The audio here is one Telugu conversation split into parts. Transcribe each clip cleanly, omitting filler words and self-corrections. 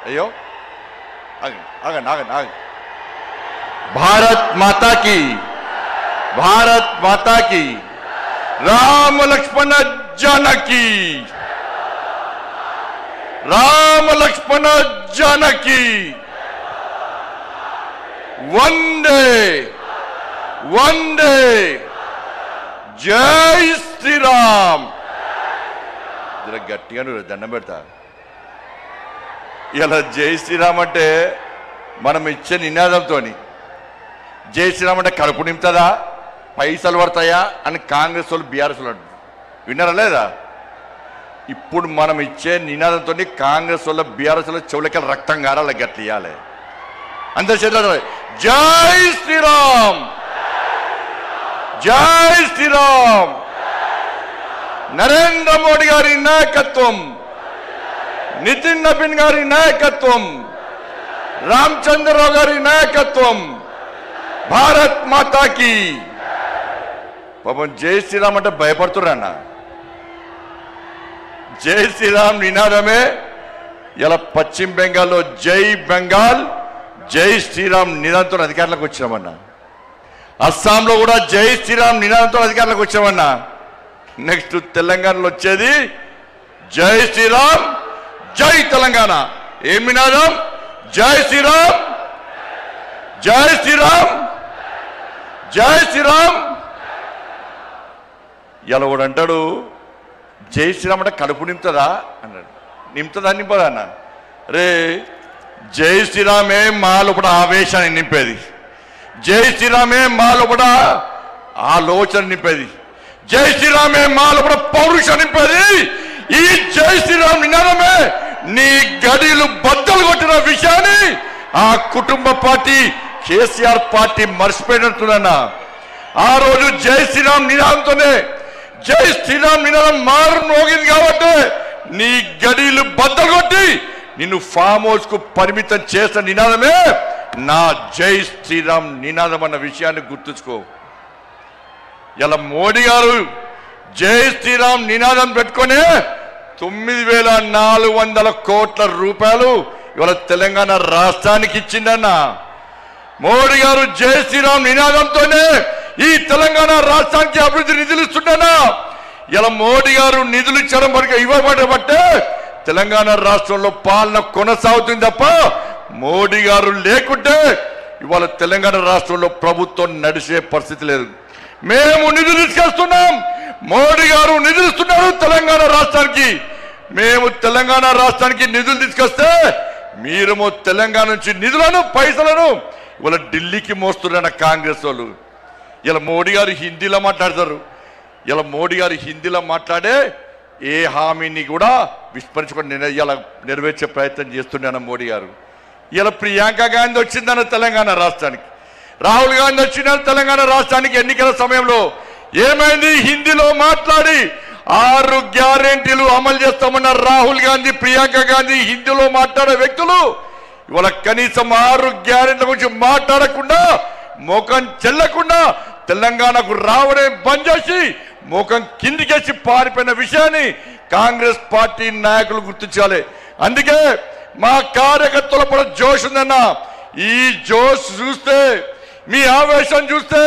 అయ్యో ఆగండి ఆగండి ఆగండి ఆగండి. భారత్ మాతా की भारत माता की राम लक्ष्मण जानकी राम लक्ष्मण जानकी वंदे वंदे जय श्री राम. जरा గట్టిగా దండం పెడతా. ఇలా జై శ్రీరామ్ అంటే మనం ఇచ్చే నినాదంతో జై శ్రీరామ్ అంటే కడుపు నింపుతుందా, పైసలు పడతాయా అని కాంగ్రెస్ వాళ్ళు బీఆర్ఎస్ వాళ్ళు అంటారు. విన్నారా లేదా? ఇప్పుడు మనం ఇచ్చే నినాదంతో కాంగ్రెస్ వాళ్ళ బీఆర్ఎస్ వాళ్ళ చెవులకి రక్తం గారాలి, గట్టి ఇవ్వాలి. అందరి చేతులు జై శ్రీరామ్ జై శ్రీరామ్. నరేంద్ర మోడీ గారి నాయకత్వం, నితిన్ నబీన్ గారి నాయకత్వం, రామచంద్రరావు గారి నాయకత్వం, భారత్ మాతాకి. పాపం జై శ్రీరామ్ అంటే భయపడుతున్నా. జై శ్రీరామ్ నినాదమే ఇలా పశ్చిమ బెంగాల్లో జై బెంగాల్ జై శ్రీరామ్ నినాదంతో అధికారంలోకి వచ్చామన్నా. అస్సాంలో కూడా జై శ్రీరామ్ నినాదంతో అధికారంలోకి వచ్చామన్నా. నెక్స్ట్ తెలంగాణలో వచ్చేది జై శ్రీరామ్ జై తెలంగాణ. ఏం నినాదం? జై శ్రీరామ్ జై శ్రీరామ్ జై శ్రీరామ్. ఇలా కూడా అంటాడు జై శ్రీరామ్ అంటే కడుపు నింపుతుందా అన్నాడు. నింపుతుందా నింపదా అన్న? రే జై శ్రీరామే మా లోపల ఆవేశాన్ని నింపేది, జై శ్రీరామే మా లోపల ఆలోచన నింపేది, జై శ్రీరామే మా లోపల పౌరుషం నింపేది. ఈ జై శ్రీరామ్ నినాదమే నీ గడిలు బద్దలు కొట్టిన విషయాన్ని ఆ కుటుంబ పార్టీ కేసీఆర్ పార్టీ మర్చిపోయినట్టున్నా. ఆ రోజు జై శ్రీరామ్ నినాదంతోనే జై శ్రీరామ్ నినాదం మారు మోగింది కాబట్టి నీ గడిలు బద్దలు కొట్టి నిన్ను ఫామ్ హౌస్ కు పరిమితం చేసిన నినాదమే నా జై శ్రీరామ్ నినాదం అన్న విషయాన్ని గుర్తుంచుకో. ఇలా మోడీ గారు జై శ్రీరామ్ నినాదం పెట్టుకునే 9,400 కోట్ల రూపాయలు ఇవాళ తెలంగాణ రాష్ట్రానికి ఇచ్చిందన్న. మోడీ గారు జై శ్రీరామ్ నినాదంతోనే ఈ తెలంగాణ రాష్ట్రానికి అభివృద్ధి నిధులు ఇస్తున్నా. ఇలా మోడీ గారు నిధులు ఇచ్చడం వరకు ఇవ్వబట్టే తెలంగాణ రాష్ట్రంలో పాలన కొనసాగుతుంది తప్ప మోడీ గారు లేకుంటే ఇవాళ తెలంగాణ రాష్ట్రంలో ప్రభుత్వం నడిచే పరిస్థితి లేదు. మేము నిధులు తీసుకొస్తున్నాం, మోడీ గారు నిధులు ఇస్తున్నారు తెలంగాణ రాష్ట్రానికి. మేము తెలంగాణ రాష్ట్రానికి నిధులు తీసుకొస్తే మీరేమో తెలంగాణ నుంచి నిధులను పైసలను ఇవాళ ఢిల్లీకి మోస్తున్న కాంగ్రెస్ వాళ్ళు. ఇలా మోడీ గారు హిందీలో మాట్లాడతారు. ఇలా మోడీ గారు హిందీలో మాట్లాడే ఏ హామీని కూడా విస్మరించుకొని ఇలా నెరవేర్చే ప్రయత్నం చేస్తున్నాను మోడీ గారు. ఇలా ప్రియాంక గాంధీ వచ్చిందన్న తెలంగాణ రాష్ట్రానికి, రాహుల్ గాంధీ వచ్చిన తెలంగాణ రాష్ట్రానికి ఎన్నికల సమయంలో ఏమైంది? హిందీలో మాట్లాడి 6 గ్యారెంటీలు అమలు చేస్తామన్న రాహుల్ గాంధీ, ప్రియాంక గాంధీ హిందీలో మాట్లాడే వ్యక్తులు ఇవాళ కనీసం 6 గ్యారెంటీల గురించి మాట్లాడకుండా ముఖం చెల్లకుండా తెలంగాణకు రావడం బంద్ చేసి ముఖం కిందికేసి పారిపోయిన విషయాన్ని కాంగ్రెస్ పార్టీ నాయకులు గుర్తించాలి. అందుకే మా కార్యకర్తల కూడా జోష్ ఉందన్న. ఈ జోష్ చూస్తే, మీ ఆవేశం చూస్తే,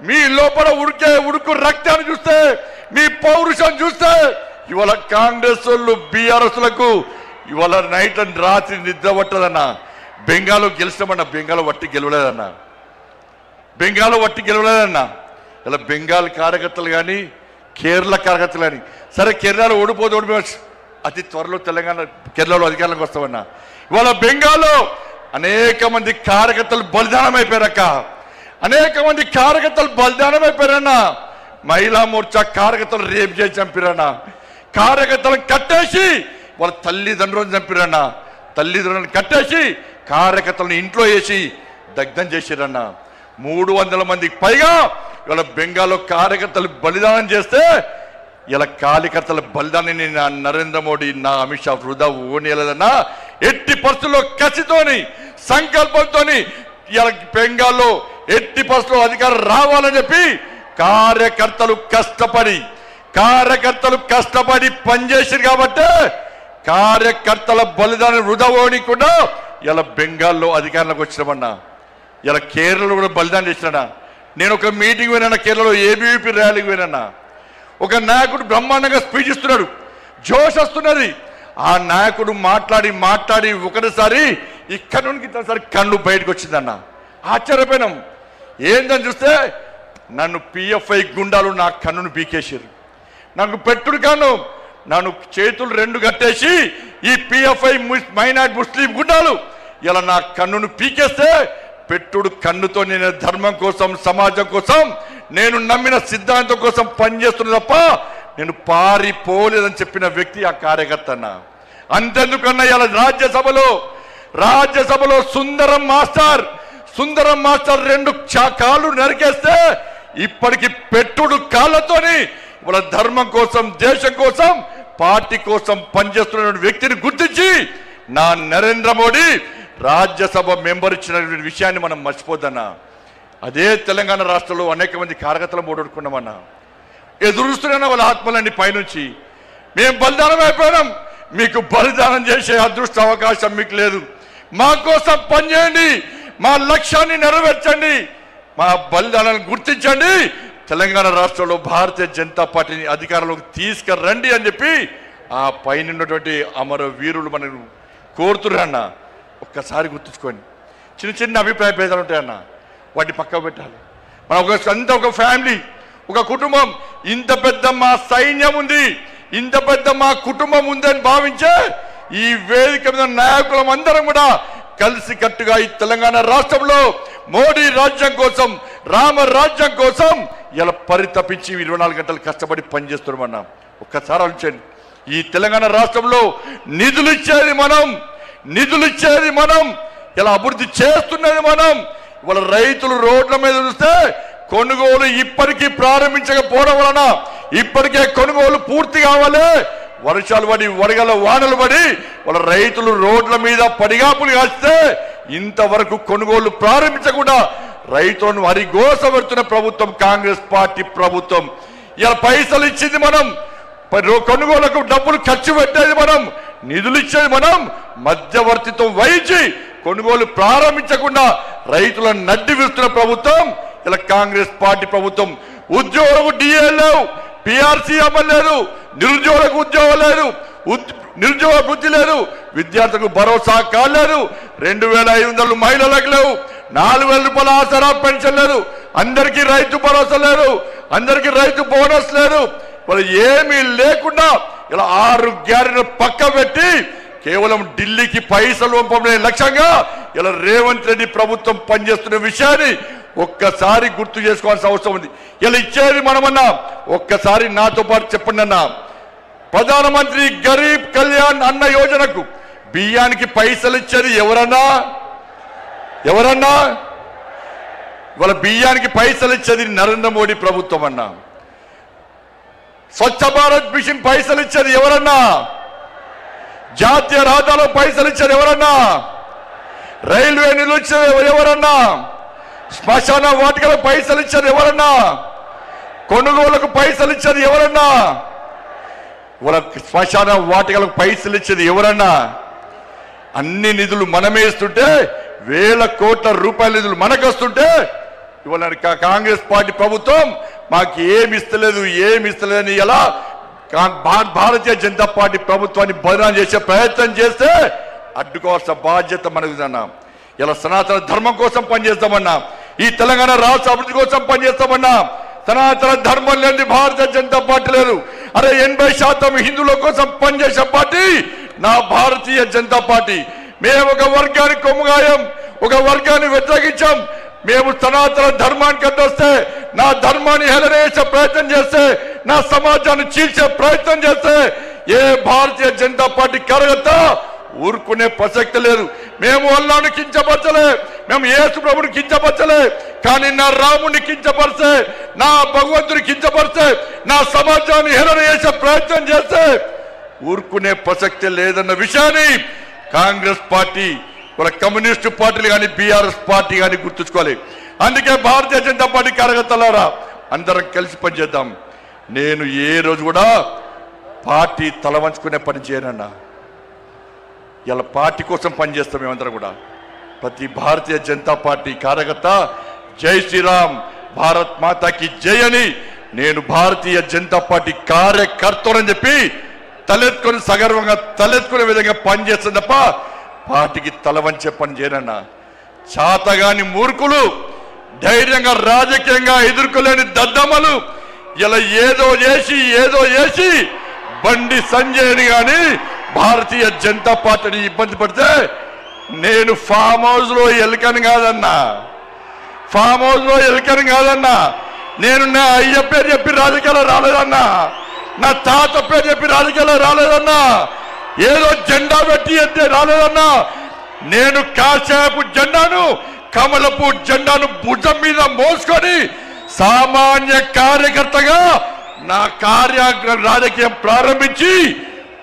మీ లోపల ఉడుకు రక్తాన్ని చూస్తే, మీ పౌరుషం చూస్తే ఇవాళ కాంగ్రెస్ వాళ్ళు బీఆర్ఎస్లకు ఇవాళ నైట్ అండ్ రాత్రి నిద్ర పట్టదన్న. బెంగాల్లో గెలిచామన్న, బెంగాల్ వట్టి గెలవలేదన్న, బెంగాల్ వట్టి గెలవలేదన్న. ఇలా బెంగాల్ కార్యకర్తలు కానీ కేరళ కార్యకర్తలు కానీ, సరే కేరళలో ఓడిపోవచ్చు, అతి త్వరలో తెలంగాణ కేరళలో అధికారంలోకి వస్తామన్నా. ఇవాళ బెంగాల్లో అనేక మంది కార్యకర్తలు బలిదానం అయిపోయారక్క, అనేక మంది కార్యకర్తలు బలిదానం అయిపోయారన్న. మహిళా మోర్చా కార్యకర్తలు రేపు చేసి చంపిరన్న, కార్యకర్తలను కట్టేసి వాళ్ళ తల్లిదండ్రులను చంపిరన్న, తల్లిదండ్రులను కట్టేసి కార్యకర్తలను ఇంట్లో వేసి దగ్ధం చేసిరన్న. 300 మందికి పైగా ఇవాళ బెంగాల్లో కార్యకర్తలు బలిదానం చేస్తే ఇలా కార్యకర్తల బలిదానాన్ని నరేంద్ర మోడీ, నా అమిత్ షా వృధా ఓనేలేదన్నా. ఎట్టి పరిస్థితుల్లో కసితోని సంకల్పంతో ఇలా బెంగాల్లో ఎట్టి పరిస్థితుల్లో అధికారం రావాలని చెప్పి కార్యకర్తలు కష్టపడి పనిచేసారు కాబట్టి కార్యకర్తల బలిదానం వృధా పోనీయకుండా ఇలా బెంగాల్లో అధికారంలోకి వచ్చినామన్నా, ఇలా కేరళలో కూడా బలిదానం చేసినా. నేను ఒక మీటింగ్ పోయినా, కేరళలో ఏబీవీపీ ర్యాలీకి పోయినా. ఒక నాయకుడు బ్రహ్మాండంగా స్పీచ్ ఇస్తున్నాడు, జోష్ వస్తున్నది. ఆ నాయకుడు మాట్లాడి ఒకటిసారి ఇక్కడ నుండి ఇంతసారి కన్ను బయటకు వచ్చిందన్న. ఆశ్చర్యపోయినాం. ఏందని చూస్తే నన్ను పిఎఫ్ఐ గుండాలు నా కన్నును పీకేసారు. నాకు పెట్టుడు కన్ను, నన్ను చేతులు రెండు కట్టేసి ఈ పిఎఫ్ఐ మైనార్టీ ముస్లిం గుండాలు ఇలా నా కన్నును పీకేస్తే, పెట్టుడు కన్నుతో నేను ధర్మం కోసం, సమాజం కోసం, నేను నమ్మిన సిద్ధాంతం కోసం పనిచేస్తున్నా తప్ప నేను పారిపోలేదని చెప్పిన వ్యక్తి ఆ కార్యకర్త అన్న. అంతెందుకన్నా ఇలా రాజ్యసభలో సుందరం మాస్టర్ రెండు కాళ్ళు నరికేస్తే ఇప్పటికి పెట్టుడు కాళ్ళతోని వాళ్ళ ధర్మం కోసం, దేశం కోసం, పార్టీ కోసం పనిచేస్తున్న వ్యక్తిని గుర్తించి నా నరేంద్ర మోడీ రాజ్యసభ మెంబర్ ఇచ్చిన విషయాన్ని మనం మర్చిపోద్దన్నా. అదే తెలంగాణ రాష్ట్రంలో అనేక మంది కార్యకర్తలు ఓడగొట్టుకున్నామన్నా. ఎదురుస్తున్నా వాళ్ళ ఆత్మలన్నీ పైనుంచి. మేము బలిదానం అయిపోయినాం, మీకు బలిదానం చేసే అదృష్ట అవకాశం మీకు లేదు. మా కోసం పనిచేయండి, మా లక్ష్యాన్ని నెరవేర్చండి, మా బలిదానాన్ని గుర్తించండి, తెలంగాణ రాష్ట్రంలో భారతీయ జనతా పార్టీని అధికారంలోకి తీసుకురండి అని చెప్పి ఆ పైన ఉన్నటువంటి అమర వీరులు మనకు కోరుతున్నా. ఒక్కసారి గుర్తుంచుకోండి. చిన్న అభిప్రాయ భేదాలు ఉంటాయన్న, వాటిని పక్కకు పెట్టాలి. మనం ఒక ఫ్యామిలీ, ఒక కుటుంబం. ఇంత పెద్ద మా సైన్యం ఉంది, ఇంత పెద్ద మా కుటుంబం ఉందని భావించే ఈ వేదిక మీద నాయకులం అందరం కూడా కలిసి కట్టుగా ఈ తెలంగాణ రాష్ట్రంలో మోడీ రాజ్యం కోసం, రామ రాజ్యం కోసం ఇలా పరితపించి 24 గంటలు కష్టపడి పనిచేస్తున్నామన్నా. ఒక్కసారి ఆలోచించండి. ఈ తెలంగాణ రాష్ట్రంలో నిధులు ఇచ్చేది మనం, ఇలా అభివృద్ధి చేస్తున్నది మనం. ఇవాళ రైతులు రోడ్ల మీద చూస్తే కొనుగోలు ఇప్పటికీ ప్రారంభించకపోవడం వలన ఇప్పటికే కొనుగోలు పూర్తి కావాలి. వర్షాలు పడి, వడగల వానలు పడి వాళ్ళ రైతులు రోడ్ల మీద పడిగాపులు కాస్తే ఇంతవరకు కొనుగోలు ప్రారంభించకుండా రైతులను హరిగోస పెడుతున్న ప్రభుత్వం కాంగ్రెస్ పార్టీ ప్రభుత్వం. ఇలా పైసలు ఇచ్చింది మనం, కొనుగోలుకు డబ్బులు ఖర్చు పెట్టేది మనం, నిధులు ఇచ్చేది మనం, మధ్యవర్తిత్వం వహించి కొనుగోలు ప్రారంభించకుండా రైతులను నడ్డి విరుస్తున్న ప్రభుత్వం ఇలా కాంగ్రెస్ పార్టీ ప్రభుత్వం. ఉద్యోగులకు డిఏ లేవు, పిఆర్సీ అమలు లేదు, నిరుద్యోగులకు ఉద్యోగం లేదు, నిరుద్యోగ వృద్ధి లేదు, విద్యార్థులకు భరోసా కాలేదు, 2500 మహిళలకు లేవు, 4000 రూపాయల ఆసరా పెన్షన్ లేదు, అందరికీ రైతు భరోసా లేదు, అందరికీ రైతు బోనస్ లేదు. వాళ్ళు ఏమీ లేకుండా ఇలా 6 గ్యారెంటీలు పక్క పెట్టి కేవలం ఢిల్లీకి పైసలు పంపడే లక్ష్యంగా ఇలా రేవంత్ రెడ్డి ప్రభుత్వం పనిచేస్తున్న విషయాన్ని ఒక్కసారి గుర్తు చేసుకోవాల్సిన అవసరం ఉంది. ఇలా ఇచ్చేది మనమన్నా. ఒక్కసారి నాతో పాటు చెప్పండి అన్న. ప్రధానమంత్రి గరీబ్ కళ్యాణ్ అన్న యోజనకు బియ్యానికి పైసలు ఇచ్చేది ఎవరన్నా? ఇవాళ బియ్యానికి పైసలు ఇచ్చేది నరేంద్ర మోడీ ప్రభుత్వం అన్నా. స్వచ్ఛ భారత్ మిషన్ పైసలు ఇచ్చేది ఎవరన్నా? జాతీయ రహదారులో పైసలు ఇచ్చేది ఎవరన్నా? రైల్వే నిధులు ఇచ్చేది ఎవరన్నా? శ్మశాన వాటికలకు పైసలు ఇచ్చేది ఎవరన్నా? కొనుగోలుకు పైసలు ఇచ్చేది ఎవరన్నా? శ్మశాన వాటికలకు పైసలు ఇచ్చేది ఎవరన్నా? అన్ని నిధులు మనమే ఇస్తుంటే, వేల కోట్ల రూపాయల నిధులు మనకు వస్తుంటే ఇవాళ కాంగ్రెస్ పార్టీ ప్రభుత్వం మాకు ఏమి ఇస్తలేదని ఎలా భారతీయ జనతా పార్టీ ప్రభుత్వాన్ని బదనాం చేసే ప్రయత్నం చేస్తే అడ్డుకోవాల్సిన బాధ్యత మనకుదన్నా. ఇలా సనాతన ధర్మం కోసం పనిచేస్తామన్నా, ఈ తెలంగాణ రాష్ట్ర అభివృద్ధి కోసం పనిచేస్తామన్నా. సనాతన ధర్మం లేని భారతీయ జనతా పార్టీ లేదు. అరే 80% హిందువుల కోసం పనిచేసే పార్టీ నా భారతీయ జనతా పార్టీ. మేము ఒక వర్గానికి కొమ్ముగాయం, ఒక వర్గాన్ని వ్యతిరేకించాం. మేము సనాతన ధర్మానికి అడ్డొస్తే, నా ధర్మాన్ని హేళన చేసే ప్రయత్నం చేస్తే, నా సమాజాన్ని చీల్చే ప్రయత్నం చేస్తే ఏ భారతీయ జనతా పార్టీ కార్యకర్త ఊరుకునే ప్రసక్తి లేదు. మేము అల్లాను కించపరచలే, మేము యేసు ప్రభుని కించపరచలే, కానీ నా రాముని కించపరిస్తే, నా భగవంతుని కించపరిస్తే, నా సమాజాన్ని హేళన చేసే ప్రయత్నం చేస్తే ఊరుకునే ప్రసక్తి లేదన్న విషయాన్ని కాంగ్రెస్ పార్టీ, కమ్యూనిస్టు పార్టీలు కానీ బీఆర్ఎస్ పార్టీ కానీ గుర్తుంచుకోవాలి. అందుకే భారతీయ జనతా పార్టీ కార్యకర్తలారా అందరం కలిసి పనిచేద్దాం. నేను ఏ రోజు కూడా పార్టీ తల వంచుకునే పని చేయనన్నా. ఇలా పార్టీ కోసం పనిచేస్తాం. మేమందరం కూడా ప్రతి భారతీయ జనతా పార్టీ కార్యకర్త జై శ్రీరామ్, భారత్ మాతాకి జై అని నేను భారతీయ జనతా పార్టీ కార్యకర్తనని చెప్పి తలెత్తుకొని సగర్వంగా తలెత్తుకునే విధంగా పనిచేస్తుంది తప్ప పార్టీకి తల వంచే పని చేయనన్నా. చాతగాని మూర్ఖులు, ధైర్యంగా రాజకీయంగా ఎదుర్కోలేని దద్దమ్మలు ఇలా ఏదో చేసి బండి సంజయ్ని గాని భారతీయ జనతా పార్టీని ఇబ్బంది పడితే నేను ఫామ్ హౌస్ లో ఎలుకని కాదన్నా, ఫామ్ హౌస్ లో ఎలుకని కాదన్నా. నేను నా అయ్య పేరు చెప్పి రాజకీయాలు రాలేదన్నా, నా తాత పేరు చెప్పి రాజకీయాలు రాలేదన్నా, ఏదో జెండా పెట్టి ఎత్తే రాలేదన్నా. నేను కాశాపు జెండాను, కమలపు జెండాను భుజం మీద మోసుకొని సామాన్య కార్యకర్తగా నా రాజకీయం ప్రారంభించి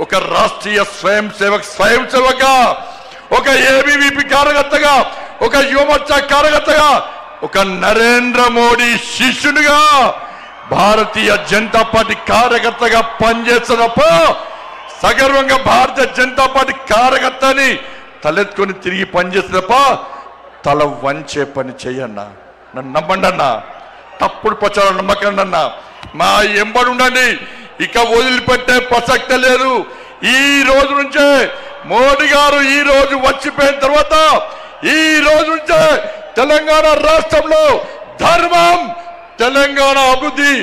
ఒక రాష్ట్రీయ స్వయం సేవక, ఒక ఏబీవీపీ కార్యకర్తగా, ఒక యువమోర్చా కార్యకర్తగా, ఒక నరేంద్ర మోడీ శిష్యునిగా భారతీయ జనతా పార్టీ కార్యకర్తగా పనిచేస్తున్నప్ప సగర్వంగా భారతీయ జనతా పార్టీ కార్యకర్తని తలెత్తుకొని తిరిగి పనిచేస్తున్నప్ప తల వంచే పని చెయ్యన్నా. నన్ను నమ్మండి అన్నా, తప్పుడు ప్రచారం నమ్మకండి అన్నా. మా ఎంబడి ఉండండి, ఇక వదిలిపెట్టే ప్రసక్తే లేదు. ఈ రోజు నుంచే మోడీ గారు ఈ రోజు వచ్చిపోయిన తర్వాత ఈ రోజు నుంచే తెలంగాణ రాష్ట్రంలో ధర్మం, తెలంగాణ అభివృద్ధి,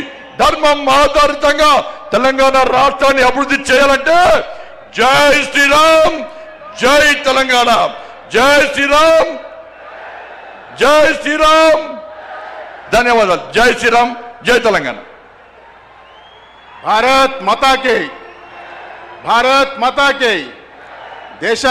ధర్మం ఆధారితంగా తెలంగాణ రాష్ట్రాన్ని అభివృద్ధి చేయాలంటే జై శ్రీరామ్, జై తెలంగాణ, జై శ్రీరామ్, జై శ్రీరామ్. ధన్యవాదాలు. జై శ్రీరామ్, జై తెలంగాణ. భారత్ మాతా కీ, భారత్ మాతా కీ. దేశం